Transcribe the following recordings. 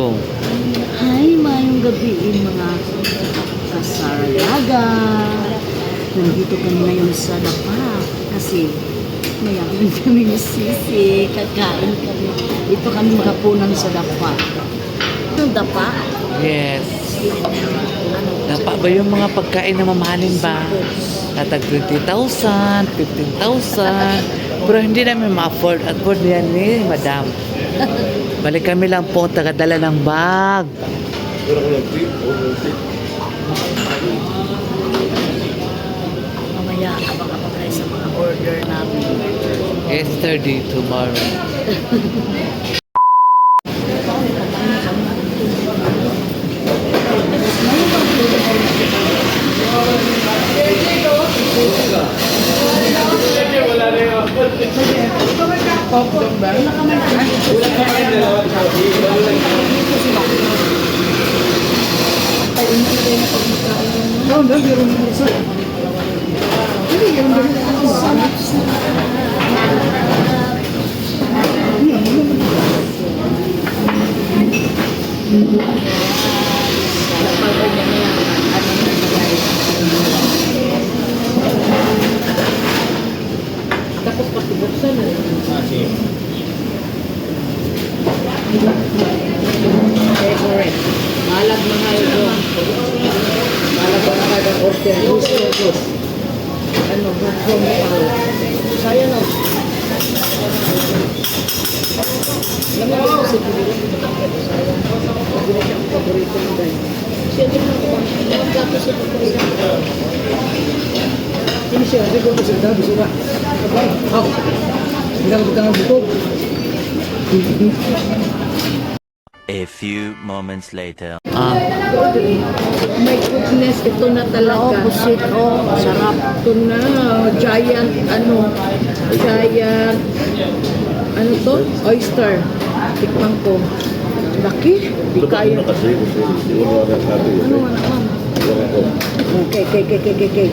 Go. Hi, mayong gabi mga kasarayaga. Nandito kami ngayon sa Dapa kasi mayaman kami ni Sisi. Kakain kami. Dito kami maghapunan sa Dapa. Ito Dapa? Yes. Dapa ba yung mga pagkain na mamahalin ba? Tatag 20,000, 15,000. Pero hindi namin ma-afford. Afford yan ni Madam. Balik kami lang po, tagadala ng bag. Mamaya, abang-abang kayo sa mga order namin. Yesterday, tomorrow. Tapos patibuksan na. Favorite. Malag mahal doon. Malag mahal ang order. Gusto. Ano, gusto mo pa. Saya no. Lamang ko si Pilipinas. Hindi na siya ang paborito mo dahil. Siya din ako. Nagkato si Pilipinas. Ini siya. Hindi ko kasi dahil. Bisa na. Ako. Hindi ako tangan dito. A few moments later. My goodness, ito na talaga. Opposite, sarap. Ito na, giant, to? Oyster. Tikman ko. Laki. Di kaya. Ano, ma'am? Okay.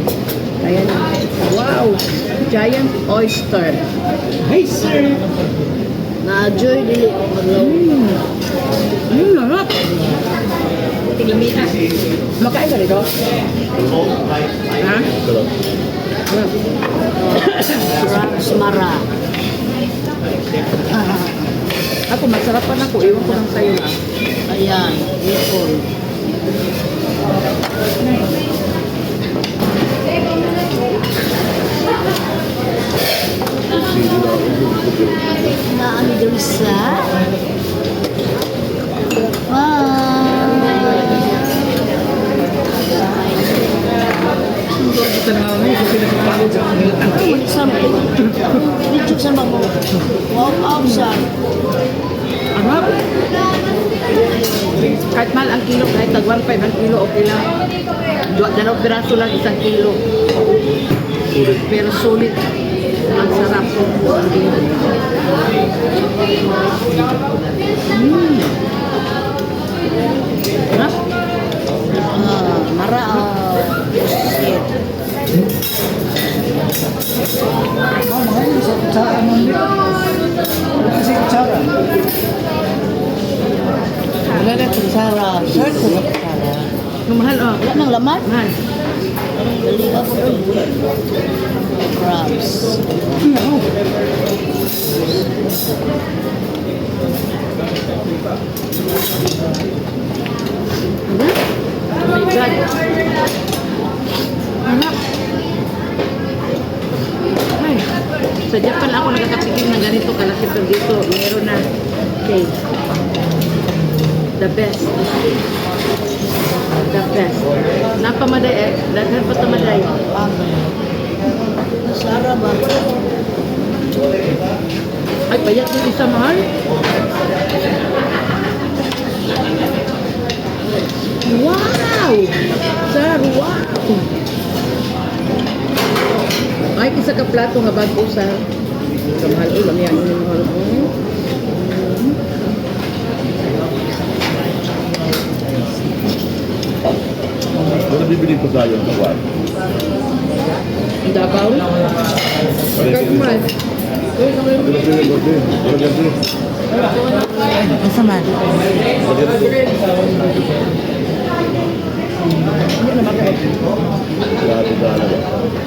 Kaya na. Wow! Giant oyster. Hi, sir! Na-joy dili. Narap! Makain ka rito? Ha? Mara. Ako, masarapan ako. Iwan ko lang sa'yo na. Ayan, ipon. Naami daw sa kahit mahal ang kilo, kahit tag 1.5 ang kilo, okay lang. Dalawang piraso lang, 1 kilo. Pero sulit. Ang sarap. Sarap. Mara. Shit. Wala na kutsara. Short ko na kutsara. Mahal, wala nang laman? Mahal. Baliga po rin. Crabs. Oh my God. Anak. Ay, sa Japan ako nakakatikim ng ganito kalaki pero dito meron na. Okay. The best. The best. Napamaday daghan pa tamaday. Sara ba? Ay, payat yung isa mahal. Wow! Sar, wow! Ay, isa ka plato nga bago sa kamahal. Uy, lamihan mo yung mahal mo. Ano bibili ko tayo ng kawan? Dabaw? Pagkakuman. Asa man?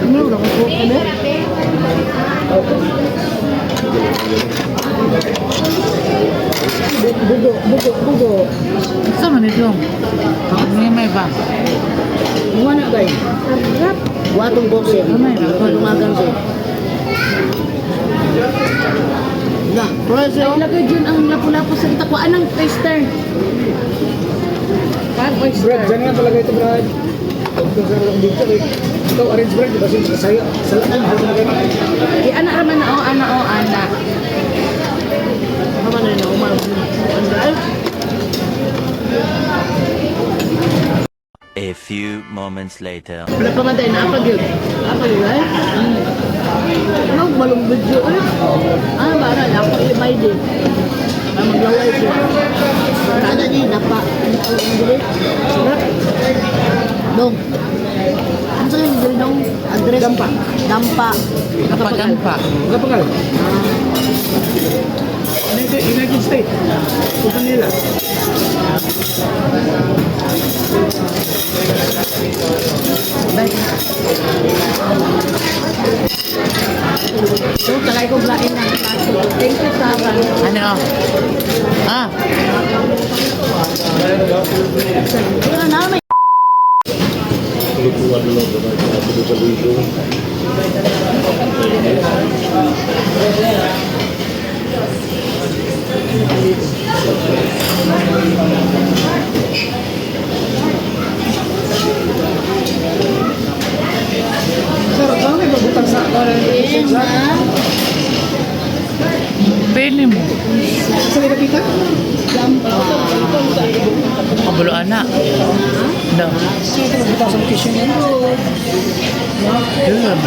Ano lang ko ano? Bugo. Asa man ito? May ba? Mga na guys. Harap. Watong boxer. Mamay na. Lumagang siya. Lah, presyo. Ilagay dyan ang lapu-lapu sa itakwaan ng oyster. Pan oyster. Bread, dyan nga talaga ito, Brad. Kung sa lang dito, eh. Ito, orange bread, diba? Saya, salaman, mahal na ganun. Anak raman na anak. Naman na umar. Andal. A few moments later. Wala pa man tayo na apa yun. Apa yun, eh? Ano, balong video, eh? Bara, dapat limay din. Maglaway siya. Kada niya, napa. Sarap. Dong. Ano sa yung dili dong? Address? Dampa. Kapagampa. Mga pangal. United States. Kusan nila. So, kalay ko blain ng klase. Thank you, Sarah. Ano? Ah, Ano na, may Lutuan dulu, dulu sa luto. Sir, bang may mabutang sa pili mo. Sa may nakita? Kabulo anak. No. Sino mabutang sa location yan? Yun.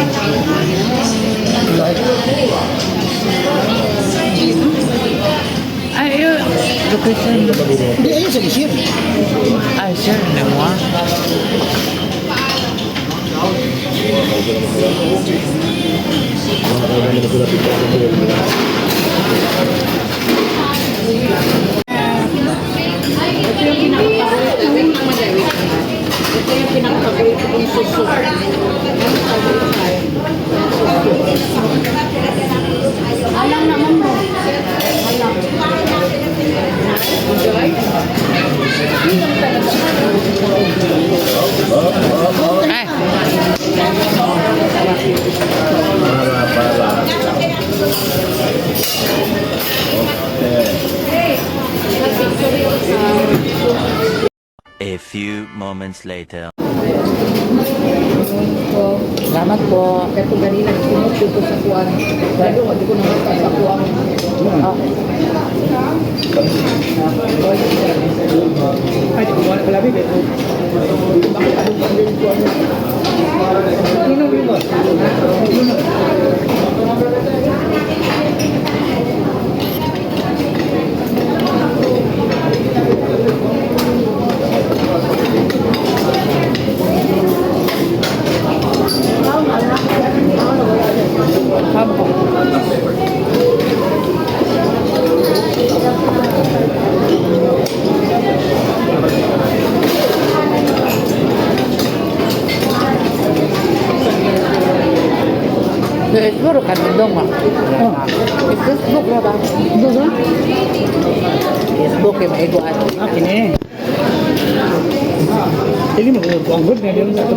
Ay, yun. Location. Hindi, ayun sa location. Ay, sir, na mo. ito yung pinakapagawin kong suso. Alam naman mo. Alam. Enjoy? Ay. A few moments later. Salamat po. Kaya kung ganila, sinusyo ko sa kuwan. Pero, hindi ko naman sa kuwan. Ay, wala pala bibig. Bakit anong pagdin ko ano? Inom mo. Inom. Facebook kan dong mak. Facebook lah bang. Doon? Facebook yang ego ato. Ah, kini. Ini mo ko ang good na din sa ito.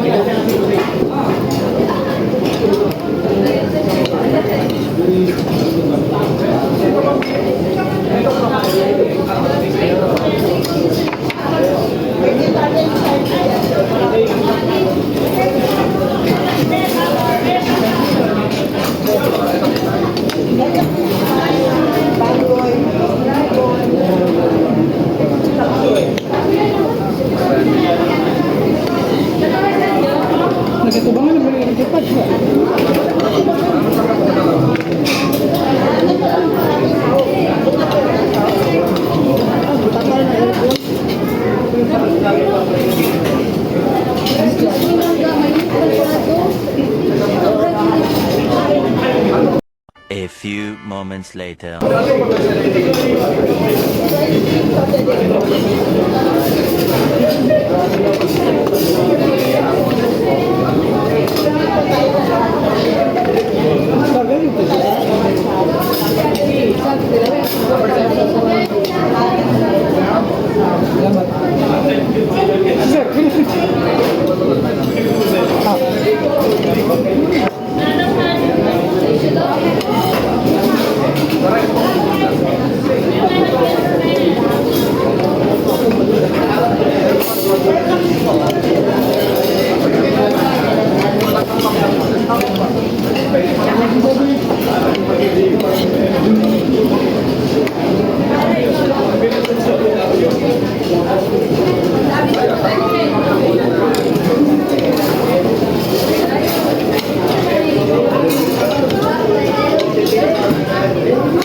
Nagkatubangan naman A few moments later.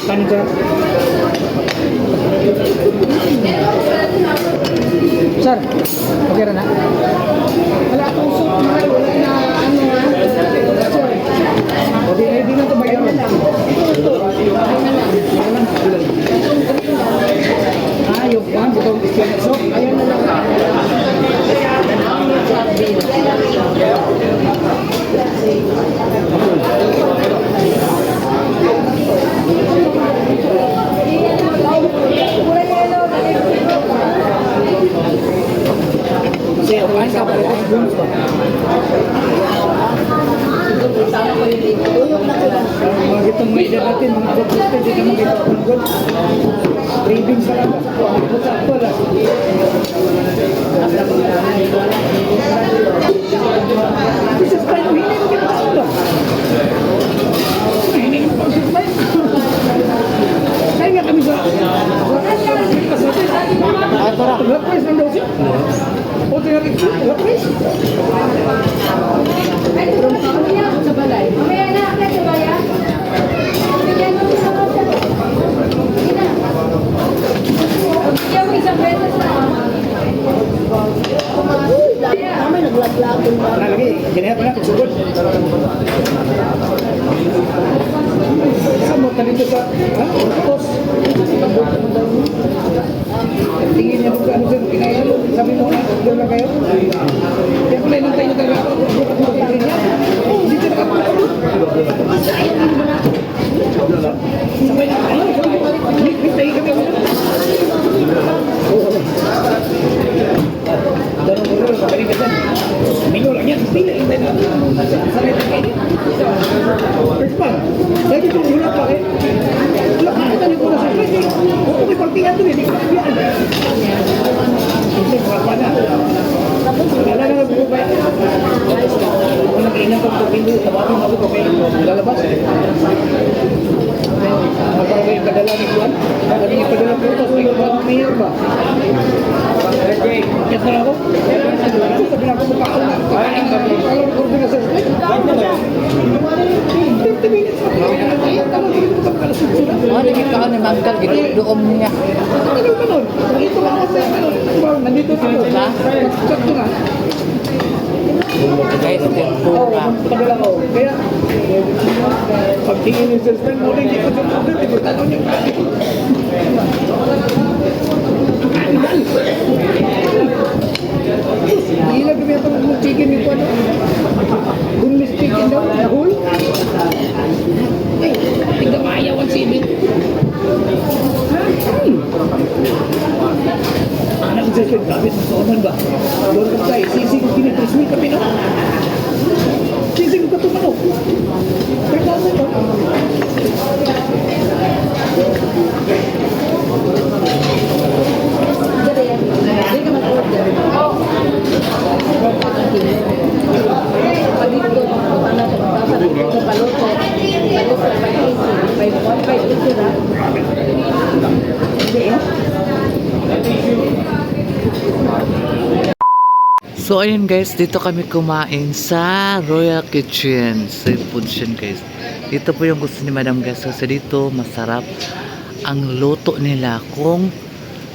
Kanin sir. Sir, okay na. Wala akong soup mahal, wala na ano ha. Sir, hindi na ito bayaran. Yung pan, butong spinach soup, ayan na lang. Kasi kain ka pala ko dun sa. Mga gitong mga edad natin, mga adults, hindi ka makita ko ng gold. Cravings talaga. Sakto lang. This is fine. Hindi mo kita ba? Hindi mo pa siya fine. Kaya nga kami sa... Blood price ng dosi? O tingnan ito? Blood price? Sa balay. Mamaya na ako sa bayan. Bigyan mo sa mga. Bigyan mo isang beses na. Kami naglaglagin ba? Lagi, ganyan pa na, sugod. Sa mo, talito sa... Ha? Tapos? Tingin niya kung ano sir, kinaya mo. Sabi mo na, doon lang kayo. Kaya pala inantay niyo talaga. Dito na ka. Sabay na, ano? Hintay kami ako. Darong mo rin, kapaling ka dyan. Mingo lang yan, pila, hintay na. Sabay na kayo. First man, lagi itong hulap pa kayo. Hulap, nakita niyo ko na sa kasi. Kung may partihan doon, hindi ko nakapiyaan. Hindi ko na. Wala na nagbubuhay. Kung nag-iingat ko ito, hindi, tawagin mo ako kung may lalabas. Parang may padala ni Juan. Parang may padala ko ito. May mayor ba? Yes na ako? Sabi na ako mapakaw na. Parang order na sa state. 50 minutes na. Naging ka ni Mangkal, doon niya. Ano ka nun? Ito lang ako sa nandito na ako. Sakto na. Guys, tempura. Padala ko. Kaya, pagtingin yung salesman mo, hindi ko sa order. Hindi ko tanong yung hindi lang kami ito mag-chicken yung ano. Boneless chicken daw, nahul. Tignan maayaw ang sibit. Anak ko sa gamit sa sonan ba? Doon ka tayo, sisig ko kinitrismi kami no? Sisig ko ito manok. Pero ako ito. Hindi ka mag-order. Pagdito, ano, dapat ito paluto. Paluto, 5 ito na. Hindi eh. So ayun guys, dito kami kumain sa Royal Kitchen. Seafood yan guys. Dito po yung gusto ni Madam guys. Kasi dito masarap ang luto nila. Kung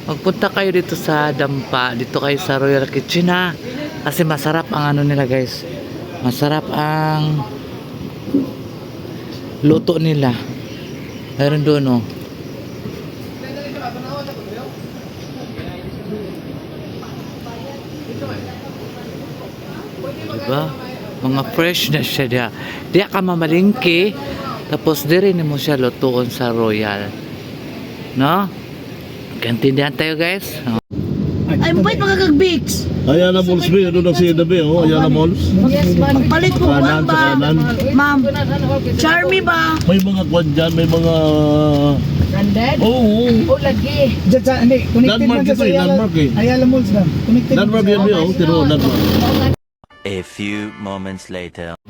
magpunta kayo dito sa Dampa, dito kayo sa Royal Kitchen ha. Kasi masarap ang ano nila guys. Masarap ang luto nila. Meron doon, oh. Diba? Mga fresh na siya diya. Diya ka mamalingki. Tapos diri mo siya lutuon sa Royal. No? Kantindihan tayo guys. Oh. Ay, mabait makakag-bakes. Ayala Malls ba? Doon ang siyada ba? Oh, Ayala Malls. Yes, ma'am. Palit ko Kanan, ba? sa kanan. Ma'am, Charmy ba? May mga kwan dyan, may mga... Branded? Oo. O, lagi. Diyan sa, hindi, connected Landmark man dyan ito sa eh, landmark eh. Ayala Malls lang. Connected. Landmark yan ba? Oh, tiro, landmark. A few moments later.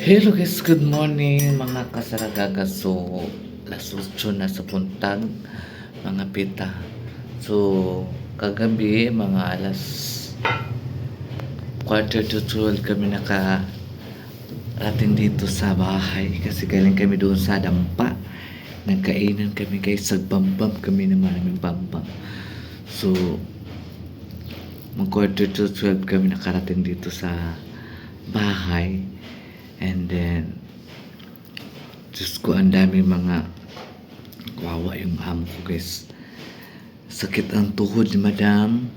Hello guys, good morning mga kasaragaga. So, lasutso na sa puntag mga pita. So, kagabi mga alas 11:45 kami nakarating dito sa bahay kasi galing kami doon sa dampa. Nagkainan kami guys, sagbambam kami na maraming bambam. So, mag 11:45 kami nakarating dito sa bahay. And then, Diyos ko, ang dami mga kawawa yung amo ko guys. Sakit ang tuhod ni madam.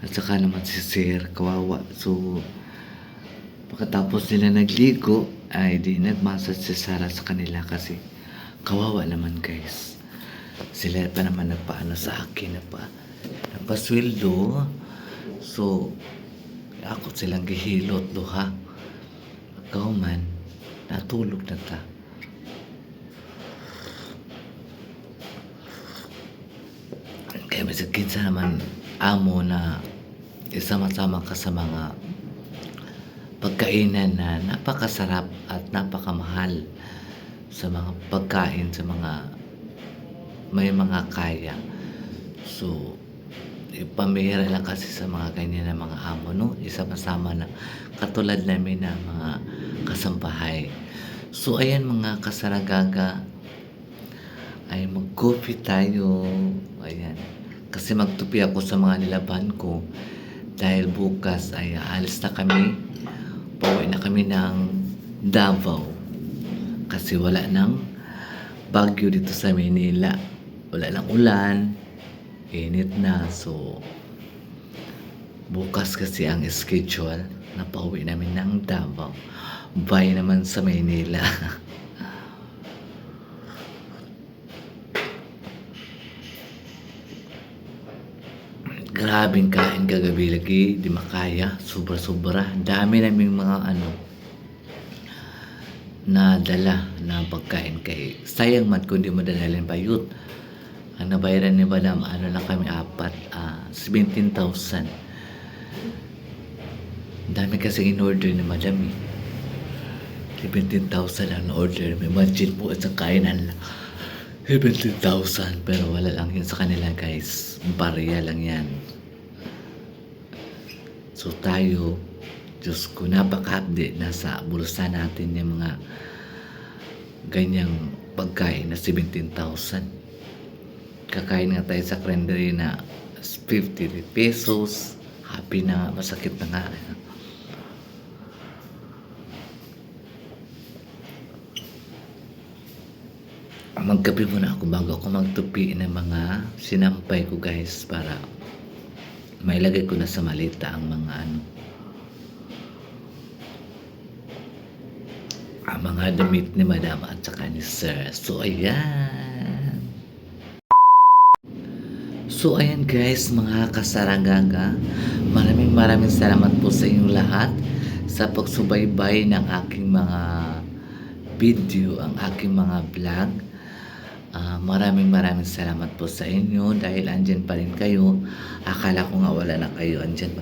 At saka naman si sir, kawawa. So, pagkatapos nila nagligo, ay di nagmasad si Sarah sa kanila kasi kawawa naman guys. Sila pa naman nagpaano sa akin na pa. Nagpasweldo. So, ako silang gihilot duha. Ikaw man, natulog na ta. Kaya masakit sa naman amo na isama-sama ka sa mga pagkainan na napakasarap at napakamahal sa mga pagkain, sa mga may mga kaya. So, pamihira lang kasi sa mga ganyan na mga amo, no? Isama-sama na katulad namin na mga kasambahay. So, ayan mga kasaragaga, ay mag-coffee tayo. Ayan. Kasi magtupi ako sa mga nilaban ko dahil bukas ay aalis na kami. Pauwi na kami ng Davao. Kasi wala nang bagyo dito sa Manila. Wala nang ulan. Init na. So, bukas kasi ang schedule na pauwi namin ng Davao. Bye naman sa Manila. Grabing kain kagabi lagi. Di makaya. Sobra-sobra. Dami naming mga nadala na pagkain kay sayang man kung di mo dadalhin pa yun. Ang nabayaran ni Madam, lang kami 17,000. Dami kasi in-order ni Madam eh. 17,000 ang order. May imagine po sa kainan lang. 17,000. Pero wala lang yun sa kanila guys. Barya lang yan. So tayo, Diyos ko, napaka-update na sa bulsa natin yung mga ganyang pagkain na 17,000. Kakain nga tayo sa cranberry na 50 pesos. Happy na nga, masakit na nga. Magkape muna ako bago ako magtupi ng mga sinampay ko guys para mailagay ko na sa malita ang mga ang mga damit ni Madam at saka ni Sir. So ayan. So ayan guys, mga kasaragaga, maraming salamat po sa inyong lahat sa pagsubaybay ng aking mga video, ang aking mga vlog. Maraming salamat po sa inyo dahil andyan pa rin kayo. Akala ko nga wala na kayo, andyan pa.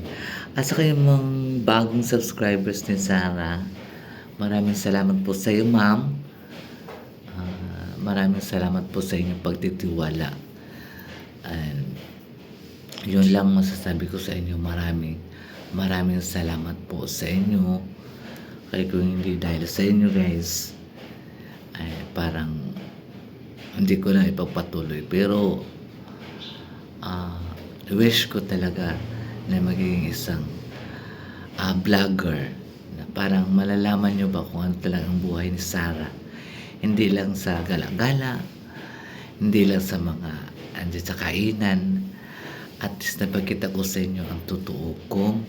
At saka yung mga bagong subscribers ni Sarah, maraming salamat po sa iyo ma'am. Maraming salamat po sa inyong pagtitiwala. And yun lang masasabi ko sa inyo. Maraming salamat po sa inyo. Kaya kung hindi dahil sa inyo guys, ay parang hindi ko na ipagpatuloy. Pero wish ko talaga na magiging isang vlogger na parang malalaman nyo ba kung ano talagang buhay ni Sarah. Hindi lang sa gala-gala, hindi lang sa mga andyan sa kainan. At least napagkita ko sa inyo ang totoo kong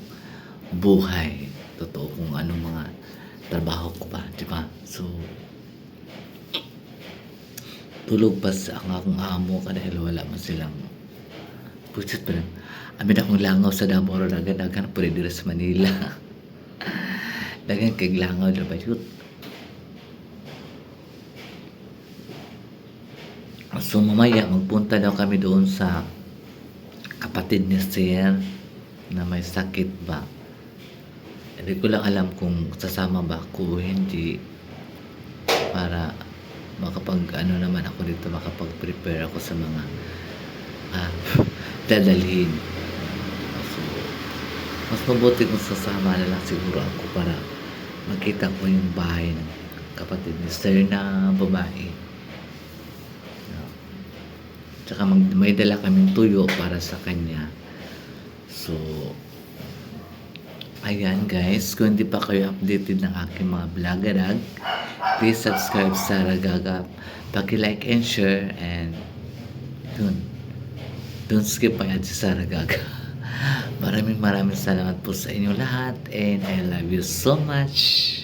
buhay. Totoo kung anong mga trabaho ko ba, di ba? So, tulog pa sa ang akong amo ka dahil wala man silang pusit pa rin. Amin akong langaw sa Damoro, dagan-dagan po rin dito sa Manila. Dagan kay langaw na ba yun? So mamaya magpunta daw kami doon sa kapatid ni Sir na may sakit ba. Hindi ko lang alam kung sasama ba ako o hindi para makapag ano naman ako dito, makapag-prepare ako sa mga dadalhin. So, mas mabuti kung sasama na lang siguro ako para makita ko yung bahay ng kapatid ni Sir na babae. Tsaka may dala kaming tuyo para sa kanya. So, ayan guys, kung hindi pa kayo updated ng aking mga vlog, please subscribe sa Ragaga. Paki-like and share and don't skip my ads sa Ragaga. Maraming salamat po sa inyo lahat and I love you so much.